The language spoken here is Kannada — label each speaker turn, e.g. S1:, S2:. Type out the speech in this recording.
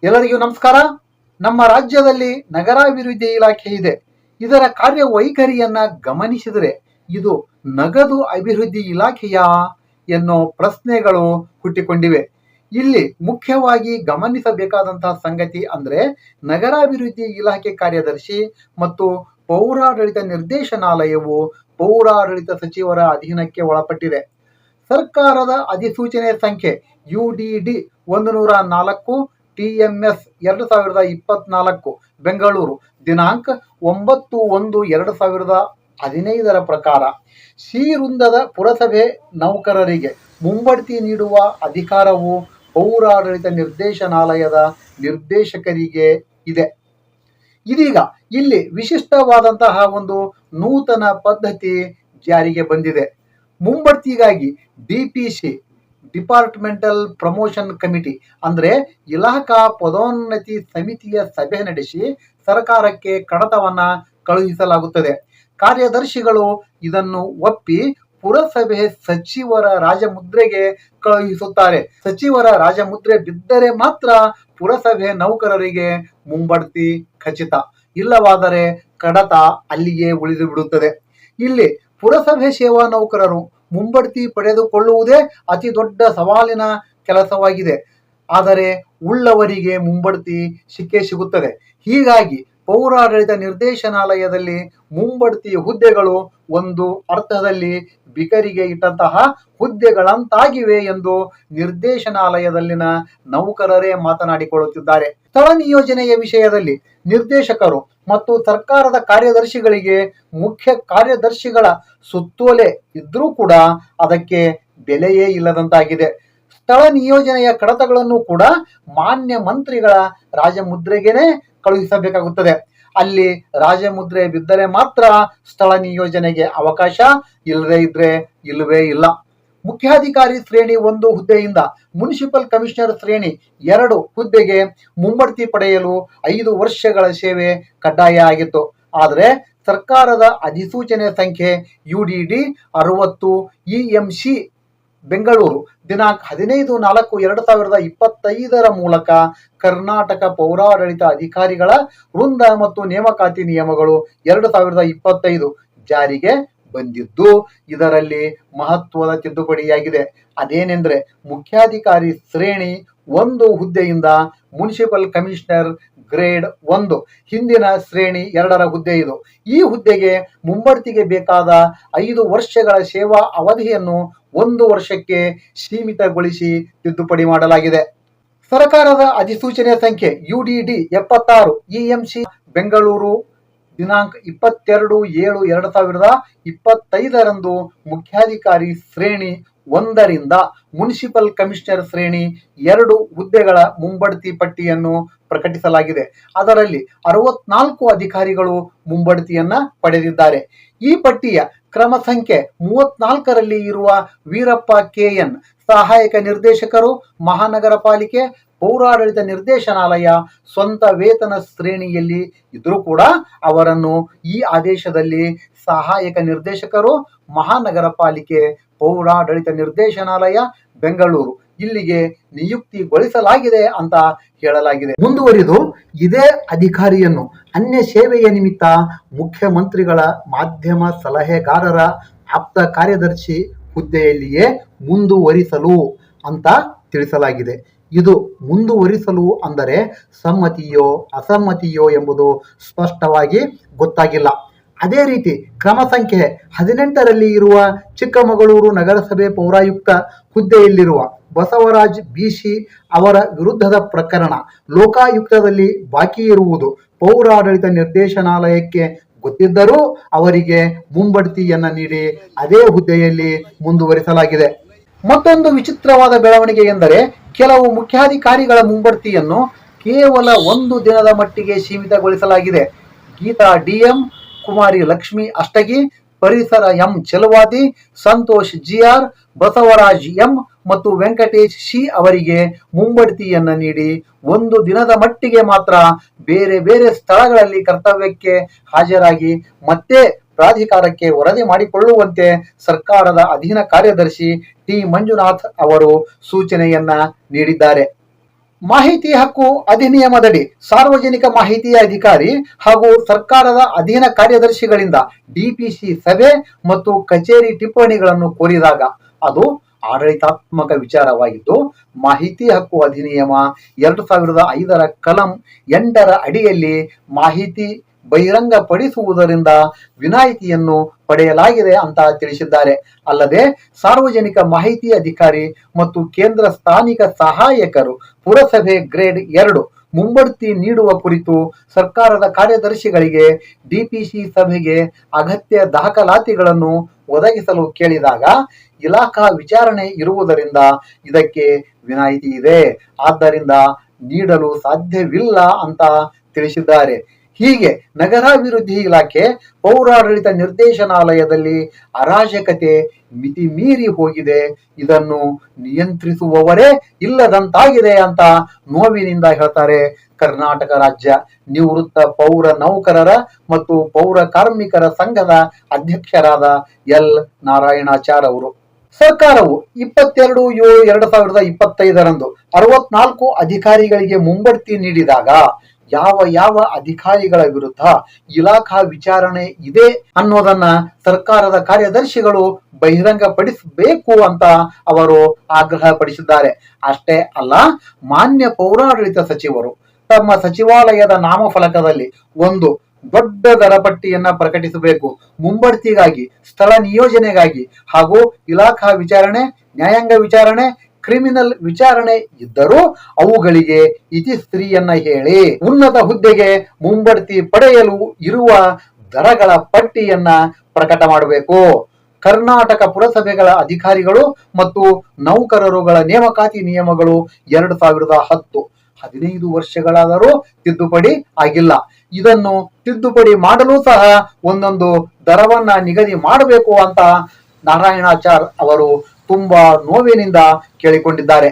S1: ಎಲ್ಲರಿಗೂ ನಮಸ್ಕಾರ. ನಮ್ಮ ರಾಜ್ಯದಲ್ಲಿ ನಗರಾಭಿವೃದ್ಧಿ ಇಲಾಖೆ ಇದೆ. ಇದರ ಕಾರ್ಯವೈಖರಿಯನ್ನ ಗಮನಿಸಿದರೆ ಇದು ನಗದು ಅಭಿವೃದ್ಧಿ ಇಲಾಖೆಯಾ ಎನ್ನೋ ಪ್ರಶ್ನೆಗಳು ಹುಟ್ಟಿಕೊಂಡಿವೆ. ಇಲ್ಲಿ ಮುಖ್ಯವಾಗಿ ಗಮನಿಸಬೇಕಾದಂತಹ ಸಂಗತಿ ಅಂದ್ರೆ ನಗರಾಭಿವೃದ್ಧಿ ಇಲಾಖೆ ಕಾರ್ಯದರ್ಶಿ ಮತ್ತು ಪೌರಾಡಳಿತ ನಿರ್ದೇಶನಾಲಯವು ಪೌರಾಡಳಿತ ಸಚಿವರ ಅಧೀನಕ್ಕೆ ಒಳಪಟ್ಟಿದೆ. ಸರ್ಕಾರದ ಅಧಿಸೂಚನೆ ಸಂಖ್ಯೆ UDD 104 TMS 2024 ಬೆಂಗಳೂರು ದಿನಾಂಕ 9/1/2015 ಪ್ರಕಾರ ಸಿ ವೃಂದದ ಪುರಸಭೆ ನೌಕರರಿಗೆ ಮುಂಬಡ್ತಿ ನೀಡುವ ಅಧಿಕಾರವು ಪೌರಾಡಳಿತ ನಿರ್ದೇಶನಾಲಯದ ನಿರ್ದೇಶಕರಿಗೆ ಇದೆ. ಇದೀಗ ಇಲ್ಲಿ ವಿಶಿಷ್ಟವಾದಂತಹ ಒಂದು ನೂತನ ಪದ್ಧತಿ ಜಾರಿಗೆ ಬಂದಿದೆ. ಮುಂಬಡ್ತಿಗಾಗಿ DPC ಡಿಪಾರ್ಟ್ಮೆಂಟಲ್ ಪ್ರಮೋಷನ್ ಕಮಿಟಿ ಅಂದ್ರೆ ಇಲಾಖಾ ಪದೋನ್ನತಿ ಸಮಿತಿಯ ಸಭೆ ನಡೆಸಿ ಸರ್ಕಾರಕ್ಕೆ ಕಡತವನ್ನ ಕಳುಹಿಸಲಾಗುತ್ತದೆ. ಕಾರ್ಯದರ್ಶಿಗಳು ಇದನ್ನು ಒಪ್ಪಿ ಪುರಸಭೆ ಸಚಿವರ ರಾಜಮುದ್ರೆಗೆ ಕಳುಹಿಸುತ್ತಾರೆ. ಸಚಿವರ ರಾಜಮುದ್ರೆ ಬಿದ್ದರೆ ಮಾತ್ರ ಪುರಸಭೆ ನೌಕರರಿಗೆ ಮುಂಬಡ್ತಿ ಖಚಿತ, ಇಲ್ಲವಾದರೆ ಕಡತ ಅಲ್ಲಿಯೇ ಉಳಿದು ಬಿಡುತ್ತದೆ. ಇಲ್ಲಿ ಪುರಸಭೆ ಸೇವಾ ನೌಕರರು ಮುಂಬಡ್ತಿ ಪಡೆದುಕೊಳ್ಳುವುದೇ ಅತಿ ದೊಡ್ಡ ಸವಾಲಿನ ಕೆಲಸವಾಗಿದೆ. ಆದರೆ ಉಳ್ಳವರಿಗೆ ಮುಂಬಡ್ತಿ ಸಿಕ್ಕೇ ಸಿಗುತ್ತದೆ. ಹೀಗಾಗಿ ಪೌರಾಡಳಿತ ನಿರ್ದೇಶನಾಲಯದಲ್ಲಿ ಮುಂಬಡ್ತಿ ಹುದ್ದೆಗಳು ಒಂದು ಅರ್ಥದಲ್ಲಿ ಬಿಕರಿಗೆ ಇಟ್ಟಂತಹ ಹುದ್ದೆಗಳಂತಾಗಿವೆ ಎಂದು ನಿರ್ದೇಶನಾಲಯದಲ್ಲಿನ ನೌಕರರೇ ಮಾತನಾಡಿಕೊಳ್ಳುತ್ತಿದ್ದಾರೆ. ಸ್ಥಳ ನಿಯೋಜನೆಯ ವಿಷಯದಲ್ಲಿ ನಿರ್ದೇಶಕರು ಮತ್ತು ಸರ್ಕಾರದ ಕಾರ್ಯದರ್ಶಿಗಳಿಗೆ ಮುಖ್ಯ ಕಾರ್ಯದರ್ಶಿಗಳ ಸುತ್ತೋಲೆ ಇದ್ರೂ ಕೂಡ ಅದಕ್ಕೆ ಬೆಲೆಯೇ ಇಲ್ಲದಂತಾಗಿದೆ. ಸ್ಥಳ ನಿಯೋಜನೆಯ ಕಡತಗಳನ್ನು ಕೂಡ ಮಾನ್ಯ ಮಂತ್ರಿಗಳ ರಾಜಮುದ್ರೆಗೆನೆ ಕಳುಹಿಸಬೇಕಾಗುತ್ತದೆ. ಅಲ್ಲಿ ರಾಜಮುದ್ರೆ ಬಿದ್ದರೆ ಮಾತ್ರ ಸ್ಥಳ ನಿಯೋಜನೆಗೆ ಅವಕಾಶ, ಇಲ್ಲದೇ ಇದ್ರೆ ಇಲ್ಲವೇ ಇಲ್ಲ. ಮುಖ್ಯಾಧಿಕಾರಿ ಶ್ರೇಣಿ 1 ಹುದ್ದೆಯಿಂದ ಮುನ್ಸಿಪಲ್ ಕಮಿಷನರ್ ಶ್ರೇಣಿ 2 ಹುದ್ದೆಗೆ ಮುಂಬಡ್ತಿ ಪಡೆಯಲು 5 ವರ್ಷಗಳ ಸೇವೆ ಕಡ್ಡಾಯ ಆಗಿತ್ತು. ಆದರೆ ಸರ್ಕಾರದ ಅಧಿಸೂಚನೆ ಸಂಖ್ಯೆ UDD 60 EMC ಬೆಂಗಳೂರು ದಿನಾಂಕ 15/4/2025 ಮೂಲಕ ಕರ್ನಾಟಕ ಪೌರಾಡಳಿತ ಅಧಿಕಾರಿಗಳ ವೃಂದ ಮತ್ತು ನೇಮಕಾತಿ ನಿಯಮಗಳು 2025 ಜಾರಿಗೆ ಬಂದಿದ್ದು, ಇದರಲ್ಲಿ ಮಹತ್ವದ ತಿದ್ದುಪಡಿಯಾಗಿದೆ. ಅದೇನೆಂದ್ರೆ ಮುಖ್ಯಾಧಿಕಾರಿ ಶ್ರೇಣಿ 1 ಹುದ್ದೆಯಿಂದ ಮುನ್ಸಿಪಲ್ ಕಮಿಷನರ್ ಗ್ರೇಡ್ 1 ಹಿಂದಿನ ಶ್ರೇಣಿ 2 ಹುದ್ದೆ ಇದು. ಈ ಹುದ್ದೆಗೆ ಮುಂಬಡ್ತಿಗೆ ಬೇಕಾದ 5 ವರ್ಷಗಳ ಸೇವಾ ಅವಧಿಯನ್ನು 1 ವರ್ಷಕ್ಕೆ ಸೀಮಿತಗೊಳಿಸಿ ತಿದ್ದುಪಡಿ ಮಾಡಲಾಗಿದೆ. ಸರ್ಕಾರದ ಅಧಿಸೂಚನೆ ಸಂಖ್ಯೆ UDD 76 EMC ಬೆಂಗಳೂರು ದಿನಾಂಕ 22/7/2025 ಮುಖ್ಯಾಧಿಕಾರಿ ಶ್ರೇಣಿ 1ರಿಂದ ಮುನ್ಸಿಪಲ್ ಕಮಿಷನರ್ ಶ್ರೇಣಿ 2 ಹುದ್ದೆಗಳ ಮುಂಬಡ್ತಿ ಪಟ್ಟಿಯನ್ನು ಪ್ರಕಟಿಸಲಾಗಿದೆ. ಅದರಲ್ಲಿ 64 ಅಧಿಕಾರಿಗಳು ಮುಂಬಡ್ತಿಯನ್ನ ಪಡೆದಿದ್ದಾರೆ. ಈ ಪಟ್ಟಿಯ ಕ್ರಮ ಸಂಖ್ಯೆ 34ರಲ್ಲಿ ಇರುವ ವೀರಪ್ಪ KN ಸಹಾಯಕ ನಿರ್ದೇಶಕರು, ಮಹಾನಗರ ಪಾಲಿಕೆ ಪೌರಾಡಳಿತ ನಿರ್ದೇಶನಾಲಯ ಸ್ವಂತ ವೇತನ ಶ್ರೇಣಿಯಲ್ಲಿ ಇದ್ರೂ ಕೂಡ ಅವರನ್ನು ಈ ಆದೇಶದಲ್ಲಿ ಸಹಾಯಕ ನಿರ್ದೇಶಕರು, ಮಹಾನಗರ ಪಾಲಿಕೆ ಪೌರಾಡಳಿತ ನಿರ್ದೇಶನಾಲಯ ಬೆಂಗಳೂರು ಇಲ್ಲಿಗೆ ನಿಯುಕ್ತಿಗೊಳಿಸಲಾಗಿದೆ ಅಂತ ಹೇಳಲಾಗಿದೆ. ಮುಂದುವರಿದು ಇದೇ ಅಧಿಕಾರಿಯನ್ನು ಅನ್ಯ ಸೇವೆಯ ನಿಮಿತ್ತ ಮುಖ್ಯಮಂತ್ರಿಗಳ ಮಾಧ್ಯಮ ಸಲಹೆಗಾರರ ಆಪ್ತ ಕಾರ್ಯದರ್ಶಿ ಹುದ್ದೆಯಲ್ಲಿಯೇ ಮುಂದುವರಿಸಲು ಅಂತ ತಿಳಿಸಲಾಗಿದೆ. ಇದು ಮುಂದುವರಿಸಲು ಅಂದರೆ ಸಮ್ಮತಿಯೋ ಅಸಮ್ಮತಿಯೋ ಎಂಬುದು ಸ್ಪಷ್ಟವಾಗಿ ಗೊತ್ತಾಗಿಲ್ಲ. ಅದೇ ರೀತಿ ಕ್ರಮ ಸಂಖ್ಯೆ 18ರಲ್ಲಿ ಇರುವ ಚಿಕ್ಕಮಗಳೂರು ನಗರಸಭೆ ಪೌರಾಯುಕ್ತ ಹುದ್ದೆಯಲ್ಲಿರುವ ಬಸವರಾಜ್ BC ಅವರ ವಿರುದ್ಧದ ಪ್ರಕರಣ ಲೋಕಾಯುಕ್ತದಲ್ಲಿ ಬಾಕಿ ಇರುವುದು ಪೌರಾಡಳಿತ ನಿರ್ದೇಶನಾಲಯಕ್ಕೆ ಗೊತ್ತಿದ್ದರೂ ಅವರಿಗೆ ಮುಂಬಡ್ತಿಯನ್ನ ನೀಡಿ ಅದೇ ಹುದ್ದೆಯಲ್ಲಿ ಮುಂದುವರಿಸಲಾಗಿದೆ. ಮತ್ತೊಂದು ವಿಚಿತ್ರವಾದ ಬೆಳವಣಿಗೆ ಎಂದರೆ ಕೆಲವು ಮುಖ್ಯಾಧಿಕಾರಿಗಳ ಮುಂಬಡ್ತಿಯನ್ನು ಕೇವಲ 1 ದಿನದ ಮಟ್ಟಿಗೆ ಸೀಮಿತಗೊಳಿಸಲಾಗಿದೆ. ಗೀತಾ DM, ಕುಮಾರಿ ಲಕ್ಷ್ಮಿ ಅಷ್ಟಗಿ, ಪರಿಸರ M Chaluvadi, Santosh GR, Basavaraj M ಮತ್ತು ವೆಂಕಟೇಶ್ C ಅವರಿಗೆ ಮುಂಬಡ್ತಿಯನ್ನ ನೀಡಿ 1 ದಿನದ ಮಟ್ಟಿಗೆ ಮಾತ್ರ ಬೇರೆ ಬೇರೆ ಸ್ಥಳಗಳಲ್ಲಿ ಕರ್ತವ್ಯಕ್ಕೆ ಹಾಜರಾಗಿ ಮತ್ತೆ ಪ್ರಾಧಿಕಾರಕ್ಕೆ ವರದಿ ಮಾಡಿಕೊಳ್ಳುವಂತೆ ಸರ್ಕಾರದ ಅಧೀನ ಕಾರ್ಯದರ್ಶಿ T. ಮಂಜುನಾಥ್ ಅವರು ಸೂಚನೆಯನ್ನ ನೀಡಿದ್ದಾರೆ. ಮಾಹಿತಿ ಹಕ್ಕು ಅಧಿನಿಯಮದಡಿ ಸಾರ್ವಜನಿಕ ಮಾಹಿತಿಯ ಅಧಿಕಾರಿ ಹಾಗೂ ಸರ್ಕಾರದ ಅಧೀನ ಕಾರ್ಯದರ್ಶಿಗಳಿಂದ ಡಿಪಿಸಿ ಸಭೆ ಮತ್ತು ಕಚೇರಿ ಟಿಪ್ಪಣಿಗಳನ್ನು ಕೋರಿದಾಗ ಅದು ಆಡಳಿತಾತ್ಮಕ ವಿಚಾರವಾಗಿದ್ದು, ಮಾಹಿತಿ ಹಕ್ಕು ಅಧಿನಿಯಮ 2005 ಕಲಂ 8 ಅಡಿಯಲ್ಲಿ ಮಾಹಿತಿ ಬಹಿರಂಗಪಡಿಸುವುದರಿಂದ ವಿನಾಯಿತಿಯನ್ನು ಪಡೆಯಲಾಗಿದೆ ಅಂತ ತಿಳಿಸಿದ್ದಾರೆ. ಅಲ್ಲದೆ ಸಾರ್ವಜನಿಕ ಮಾಹಿತಿ ಅಧಿಕಾರಿ ಮತ್ತು ಕೇಂದ್ರ ಸ್ಥಾನಿಕ ಸಹಾಯಕರು ಪುರಸಭೆ ಗ್ರೇಡ್ 2 ಮುಂಬಡ್ತಿ ನೀಡುವ ಕುರಿತು ಸರ್ಕಾರದ ಕಾರ್ಯದರ್ಶಿಗಳಿಗೆ ಡಿಪಿಸಿ ಸಭೆಗೆ ಅಗತ್ಯ ದಾಖಲಾತಿಗಳನ್ನು ಒದಗಿಸಲು ಕೇಳಿದಾಗ ಇಲಾಖಾ ವಿಚಾರಣೆ ಇರುವುದರಿಂದ ಇದಕ್ಕೆ ವಿನಾಯಿತಿ ಇದೆ, ಆದ್ದರಿಂದ ನೀಡಲು ಸಾಧ್ಯವಿಲ್ಲ ಅಂತ ತಿಳಿಸಿದ್ದಾರೆ. ಹೀಗೆ ನಗರಾಭಿವೃದ್ಧಿ ಇಲಾಖೆ ಪೌರಾಡಳಿತ ನಿರ್ದೇಶನಾಲಯದಲ್ಲಿ ಅರಾಜಕತೆ ಮಿತಿ ಮೀರಿ ಹೋಗಿದೆ, ಇದನ್ನು ನಿಯಂತ್ರಿಸುವವರೇ ಇಲ್ಲದಂತಾಗಿದೆ ಅಂತ ನೋವಿನಿಂದ ಹೇಳ್ತಾರೆ ಕರ್ನಾಟಕ ರಾಜ್ಯ ನಿವೃತ್ತ ಪೌರ ನೌಕರರ ಮತ್ತು ಪೌರ ಕಾರ್ಮಿಕರ ಸಂಘದ ಅಧ್ಯಕ್ಷರಾದ ಎಲ್ ನಾರಾಯಣಾಚಾರ್ ಅವರು. ಸರ್ಕಾರವು 22/7/2025 64 ಅಧಿಕಾರಿಗಳಿಗೆ ಮುಂಬಡ್ತಿ ನೀಡಿದಾಗ ಯಾವ ಅಧಿಕಾರಿಗಳ ವಿರುದ್ಧ ಇಲಾಖಾ ವಿಚಾರಣೆ ಇದೆ ಅನ್ನೋದನ್ನ ಸರ್ಕಾರದ ಕಾರ್ಯದರ್ಶಿಗಳು ಬಹಿರಂಗಪಡಿಸಬೇಕು ಅಂತ ಅವರು ಆಗ್ರಹ ಪಡಿಸಿದ್ದಾರೆ. ಅಷ್ಟೇ ಅಲ್ಲ, ಮಾನ್ಯ ಪೌರಾಡಳಿತ ಸಚಿವರು ತಮ್ಮ ಸಚಿವಾಲಯದ ನಾಮಫಲಕದಲ್ಲಿ ಒಂದು ದೊಡ್ಡ ದರಪಟ್ಟಿಯನ್ನ ಪ್ರಕಟಿಸಬೇಕು. ಮುಂಬಡ್ತಿಗಾಗಿ, ಸ್ಥಳ ನಿಯೋಜನೆಗಾಗಿ ಹಾಗೂ ಇಲಾಖಾ ವಿಚಾರಣೆ, ನ್ಯಾಯಾಂಗ ವಿಚಾರಣೆ, ಕ್ರಿಮಿನಲ್ ವಿಚಾರಣೆ ಇದ್ದರೂ ಅವುಗಳಿಗೆ ಇತಿಶ್ರೀಯನ್ನ ಹೇಳಿ ಉನ್ನತ ಹುದ್ದೆಗೆ ಮುಂಬಡ್ತಿ ಪಡೆಯಲು ಇರುವ ದರಗಳ ಪಟ್ಟಿಯನ್ನ ಪ್ರಕಟ ಮಾಡಬೇಕು. ಕರ್ನಾಟಕ ಪುರಸಭೆಗಳ ಅಧಿಕಾರಿಗಳು ಮತ್ತು ನೌಕರರುಗಳ ನೇಮಕಾತಿ ನಿಯಮಗಳು 2010 15 ವರ್ಷಗಳಾದರೂ ತಿದ್ದುಪಡಿ ಆಗಿಲ್ಲ. ಇದನ್ನು ತಿದ್ದುಪಡಿ ಮಾಡಲು ಸಹ ಒಂದೊಂದು ದರವನ್ನ ನಿಗದಿ ಮಾಡಬೇಕು ಅಂತ ನಾರಾಯಣಾಚಾರ್ ಅವರು ತುಂಬಾ ನೋವಿನಿಂದ ಕೇಳಿಕೊಂಡಿದ್ದಾರೆ.